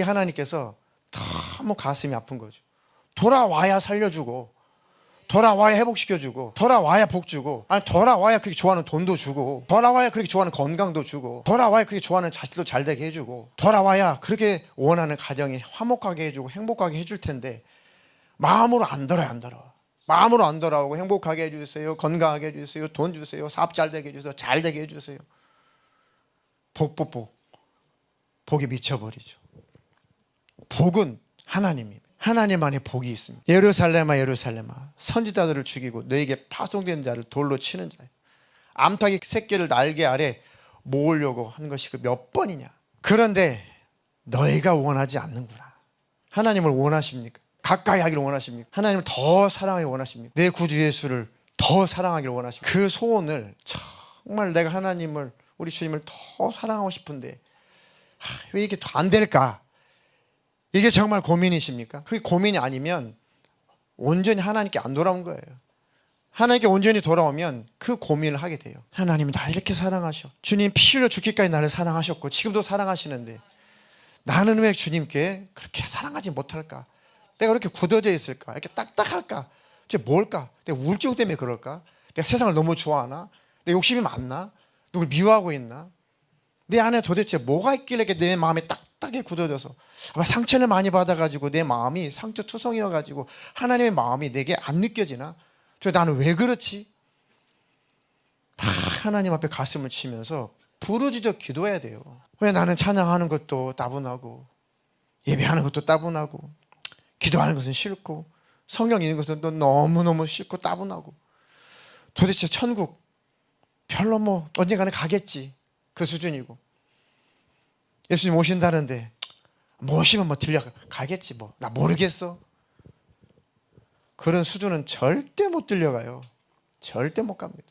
하나님께서 너무 가슴이 아픈 거죠. 돌아와야 살려주고, 돌아와야 회복시켜주고, 돌아와야 복 주고, 아니 돌아와야 그렇게 좋아하는 돈도 주고, 돌아와야 그렇게 좋아하는 건강도 주고, 돌아와야 그렇게 좋아하는 자식도 잘 되게 해주고, 돌아와야 그렇게 원하는 가정이 화목하게 해주고 행복하게 해줄 텐데 마음으로 안 돌아요. 안 돌아와. 마음으로 안 돌아오고 행복하게 해주세요, 건강하게 해주세요, 돈 주세요, 사업 잘 되게 해주세요, 잘 되게 해주세요. 복이 미쳐버리죠. 복은 하나님입니다. 하나님 안에 복이 있습니다. 예루살렘아 예루살렘아 선지자들을 죽이고 너에게 파송된 자를 돌로 치는 자예요. 암탉이 새끼를 날개 아래 모으려고 한 것이 그 몇 번이냐. 그런데 너희가 원하지 않는구나. 하나님을 원하십니까? 가까이 하기를 원하십니까? 하나님을 더 사랑하기를 원하십니까? 내 구주 예수를 더 사랑하기를 원하십니까? 그 소원을 정말 내가 하나님을, 우리 주님을 더 사랑하고 싶은데 왜 이게 더 안 될까? 이게 정말 고민이십니까? 그게 고민이 아니면 온전히 하나님께 안 돌아온 거예요. 하나님께 온전히 돌아오면 그 고민을 하게 돼요. 하나님이 나 이렇게 사랑하셔. 주님 피 흘려 죽기까지 나를 사랑하셨고 지금도 사랑하시는데 나는 왜 주님께 그렇게 사랑하지 못할까? 내가 그렇게 굳어져 있을까? 이렇게 딱딱할까? 도대체 뭘까? 내가 우울증 때문에 그럴까? 내가 세상을 너무 좋아하나? 내 욕심이 많나? 누굴 미워하고 있나? 내 안에 도대체 뭐가 있길래 내 마음이 딱딱하게 굳어져서 아마 상처를 많이 받아가지고 내 마음이 상처투성이어가지고 하나님의 마음이 내게 안 느껴지나? 나는 왜 그렇지? 하나님 앞에 가슴을 치면서 부르짖어 기도해야 돼요. 왜 나는 찬양하는 것도 따분하고 예배하는 것도 따분하고 기도하는 것은 싫고 성경 읽는 것은 또 너무너무 싫고 따분하고 도대체 천국 별로 뭐 언젠가는 가겠지 그 수준이고 예수님 오신다는데 모시면 뭐 들려가겠지 뭐 나 모르겠어. 그런 수준은 절대 못 들려가요. 절대 못 갑니다.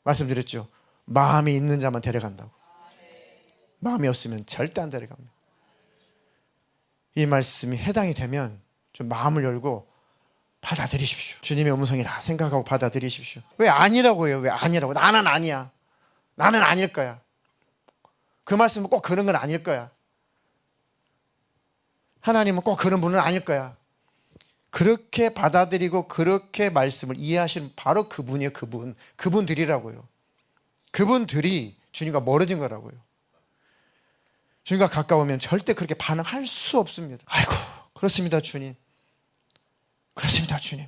말씀드렸죠. 마음이 있는 자만 데려간다고. 마음이 없으면 절대 안 데려갑니다. 이 말씀이 해당이 되면 좀 마음을 열고 받아들이십시오. 주님의 음성이라 생각하고 받아들이십시오. 왜 아니라고 해요? 왜 아니라고? 나는 아니야. 나는 아닐 거야. 그 말씀은 꼭 그런 건 아닐 거야. 하나님은 꼭 그런 분은 아닐 거야. 그렇게 받아들이고 그렇게 말씀을 이해하시는 바로 그분이에요. 그분들이라고요. 그분들이 주님과 멀어진 거라고요. 주님과 가까우면 절대 그렇게 반응할 수 없습니다. 아이고 그렇습니다 주님. 그렇습니다 주님.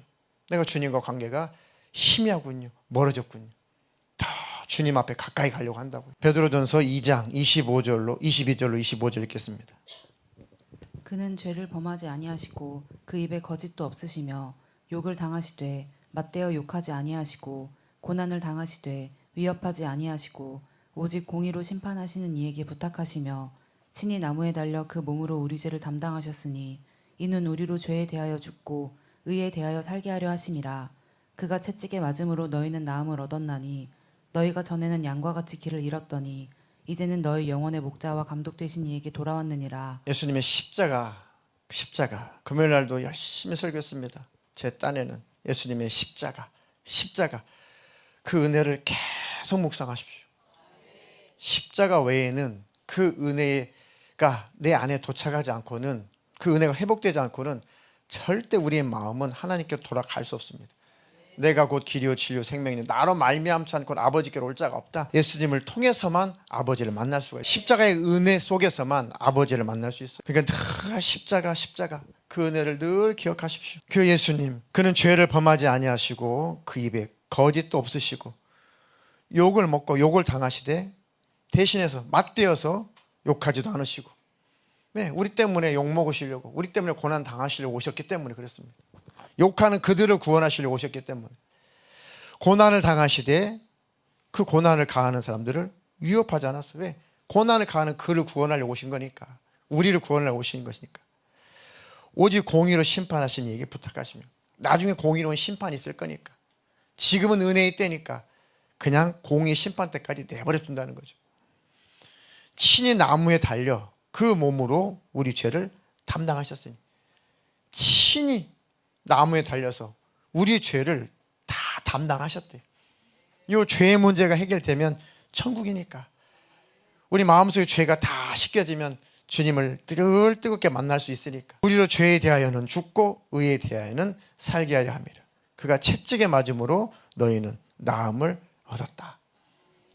내가 주님과 관계가 희미하군요. 멀어졌군요. 더 주님 앞에 가까이 가려고 한다고요. 베드로전서 2장 22절로 25절 읽겠습니다. 그는 죄를 범하지 아니하시고 그 입에 거짓도 없으시며 욕을 당하시되 맞대어 욕하지 아니하시고 고난을 당하시되 위협하지 아니하시고 오직 공의로 심판하시는 이에게 부탁하시며 친히 나무에 달려 그 몸으로 우리 죄를 담당하셨으니 이는 우리로 죄에 대하여 죽고 의에 대하여 살게 하려 하심이라. 그가 채찍에 맞음으로 너희는 나음을 얻었나니 너희가 전에는 양과 같이 길을 잃었더니 이제는 너희 영혼의 목자와 감독 되신 이에게 돌아왔느니라. 예수님의 십자가 금요일 날도 열심히 설교했습니다. 제 딴에는 예수님의 십자가 그 은혜를 계속 묵상하십시오. 십자가 외에는 그 은혜가 내 안에 도착하지 않고는, 그 은혜가 회복되지 않고는 절대 우리의 마음은 하나님께로 돌아갈 수 없습니다. 내가 곧 길이요 진리요 생명이니 나로 말미암지 않고는 아버지께로 올 자가 없다. 예수님을 통해서만 아버지를 만날 수가 있어요. 십자가의 은혜 속에서만 아버지를 만날 수 있어요. 그러니까 늘 십자가 그 은혜를 늘 기억하십시오. 그 예수님, 그는 죄를 범하지 아니하시고 그 입에 거짓도 없으시고 욕을 먹고 욕을 당하시되 대신해서 맞대어서 욕하지도 않으시고, 네, 우리 때문에 욕 먹으시려고, 우리 때문에 고난 당하시려고 오셨기 때문에 그렇습니다. 욕하는 그들을 구원하시려고 오셨기 때문에 고난을 당하시되 그 고난을 가하는 사람들을 위협하지 않았어요. 왜? 고난을 가하는 그를 구원하려고 오신 거니까, 우리를 구원하려고 오신 것이니까. 오직 공의로 심판하신 이에게 부탁하시며, 나중에 공의로운 심판이 있을 거니까, 지금은 은혜의 때니까 그냥 공의 심판 때까지 내버려 둔다는 거죠. 친히 나무에 달려 그 몸으로 우리 죄를 담당하셨으니, 친히 나무에 달려서 우리 죄를 다 담당하셨대요. 이 죄의 문제가 해결되면 천국이니까. 우리 마음속에 죄가 다 씻겨지면 주님을 늘 뜨겁게 만날 수 있으니까. 우리로 죄에 대하여는 죽고 의에 대하여는 살게 하려 함이라. 그가 채찍에 맞음으로 너희는 나음을 얻었다.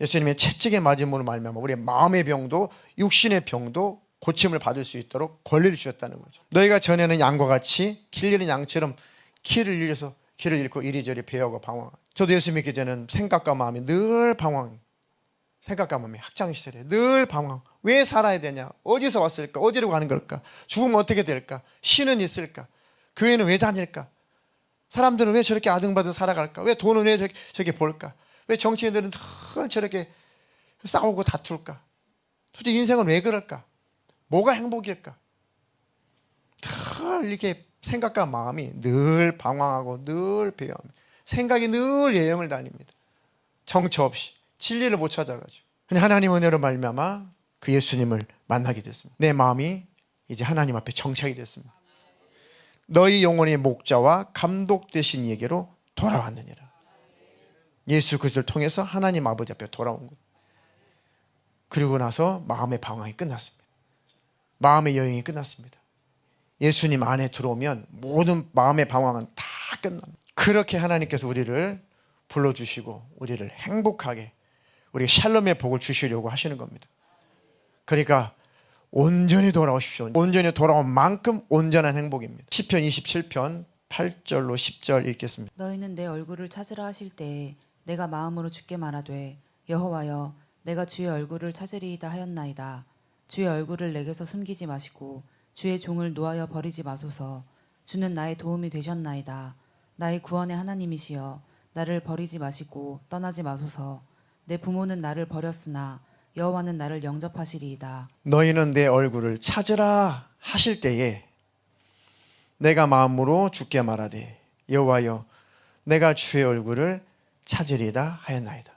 예수님의 채찍에 맞음으로 말미암아 우리의 마음의 병도 육신의 병도 고침을 받을 수 있도록 권리를 주셨다는 거죠. 너희가 전에는 양과 같이 길 잃은 양처럼 길을 잃어서 길을 잃고 이리저리 배우고 방황. 저도 예수 믿기 전에는 생각과 마음이 늘 방황. 생각과 마음이 학창시절에 늘 방황. 왜 살아야 되냐? 어디서 왔을까? 어디로 가는 걸까? 죽으면 어떻게 될까? 신은 있을까? 교회는 왜 다닐까? 사람들은 왜 저렇게 아등바등 살아갈까? 왜 돈은 왜 저렇게 볼까? 왜 정치인들은 늘 저렇게 싸우고 다툴까? 도대체 인생은 왜 그럴까? 뭐가 행복일까? 늘 이렇게 생각과 마음이 늘 방황하고 늘 배워합니다. 생각이 늘 여행을 다닙니다. 정처 없이 진리를 못 찾아가지고. 근데 하나님 은혜로 말미암아 그 예수님을 만나게 됐습니다. 내 마음이 이제 하나님 앞에 정착이 됐습니다. 너희 영혼의 목자와 감독 되신 이에게로 돌아왔느니라. 예수 그리스도를 통해서 하나님 아버지 앞에 돌아온 것. 그리고 나서 마음의 방황이 끝났습니다. 마음의 여행이 끝났습니다. 예수님 안에 들어오면 모든 마음의 방황은 다 끝납니다. 그렇게 하나님께서 우리를 불러주시고 우리를 행복하게 우리 샬롬의 복을 주시려고 하시는 겁니다. 그러니까 온전히 돌아오십시오. 온전히 돌아온 만큼 온전한 행복입니다. 시편 27편 8절로 10절 읽겠습니다. 너희는 내 얼굴을 찾으라 하실 때에 내가 마음으로 주께 말하되 여호와여 내가 주의 얼굴을 찾으리이다 하였나이다. 주의 얼굴을 내게서 숨기지 마시고 주의 종을 노하여 버리지 마소서. 주는 나의 도움이 되셨나이다. 나의 구원의 하나님이시여 나를 버리지 마시고 떠나지 마소서. 내 부모는 나를 버렸으나 여호와는 나를 영접하시리이다. 너희는 내 얼굴을 찾으라 하실 때에 내가 마음으로 주께 말하되 여호와여 내가 주의 얼굴을 찾으리이다 하였나이다.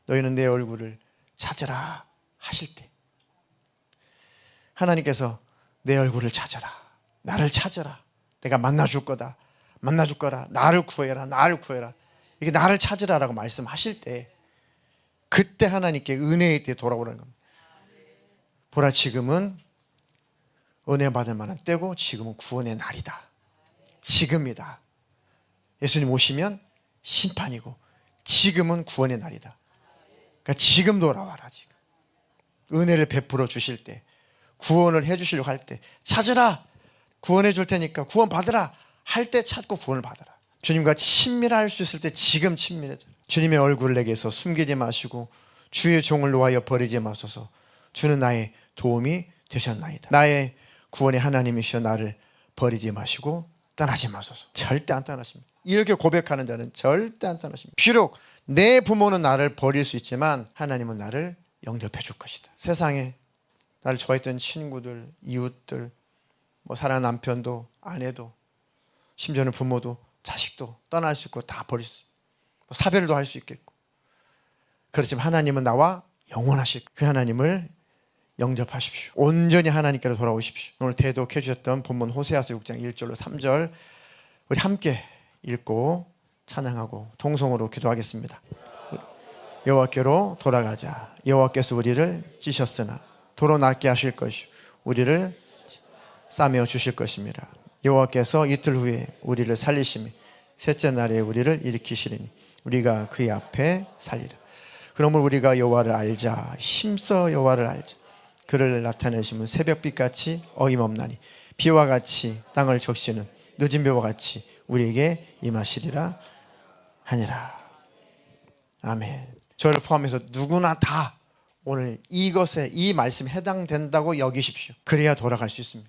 너희는 내 얼굴을 찾으라 하실 때 하나님께서 내 얼굴을 찾아라. 나를 찾아라. 내가 만나줄 거다. 만나줄 거라. 나를 구해라. 나를 구해라. 이게 나를 찾으라라고 말씀하실 때 그때 하나님께 은혜의 때에 돌아오라는 겁니다. 보라 지금은 은혜 받을 만한 때고 지금은 구원의 날이다. 지금이다. 예수님 오시면 심판이고 지금은 구원의 날이다. 그러니까 지금 돌아와라. 지금 은혜를 베풀어 주실 때 구원을 해 주시려고 할 때 찾으라. 구원해 줄 테니까 구원 받으라. 할 때 찾고 구원을 받아라. 주님과 친밀할 수 있을 때 지금 친밀해져. 주님의 얼굴을 내게서 숨기지 마시고 주의 종을 놓아여 버리지 마소서. 주는 나의 도움이 되셨나이다. 나의 구원의 하나님이시여 나를 버리지 마시고 떠나지 마소서. 절대 안 떠나십니다. 이렇게 고백하는 자는 절대 안 떠나십니다. 비록 내 부모는 나를 버릴 수 있지만 하나님은 나를 영접해 줄 것이다. 세상에 나를 좋아했던 친구들, 이웃들, 사랑하는 남편도 아내도 심지어는 부모도 자식도 떠날 수 있고 다 버릴 수 있고 사별도 할 수 있겠고 그렇지만 하나님은 나와 영원하실 그 하나님을 영접하십시오. 온전히 하나님께로 돌아오십시오. 오늘 대독해 주셨던 본문 호세아서 6장 1절로 3절 우리 함께 읽고 찬양하고 동성으로 기도하겠습니다. 여호와께로 돌아가자. 여호와께서 우리를 찌셨으나 도로 낫게 하실 것이요 우리를 싸매어 주실 것입니다. 여호와께서 이틀 후에 우리를 살리시며 셋째 날에 우리를 일으키시리니 우리가 그의 앞에 살리라. 그러므로 우리가 여호와를 알자. 힘써 여호와를 알자. 그를 나타내시면 새벽빛같이 어김없나니 비와 같이 땅을 적시는 늦은 비와 같이 우리에게 임하시리라 하니라. 아멘. 저를 포함해서 누구나 다 오늘 이것에 이 말씀에 해당된다고 여기십시오. 그래야 돌아갈 수 있습니다.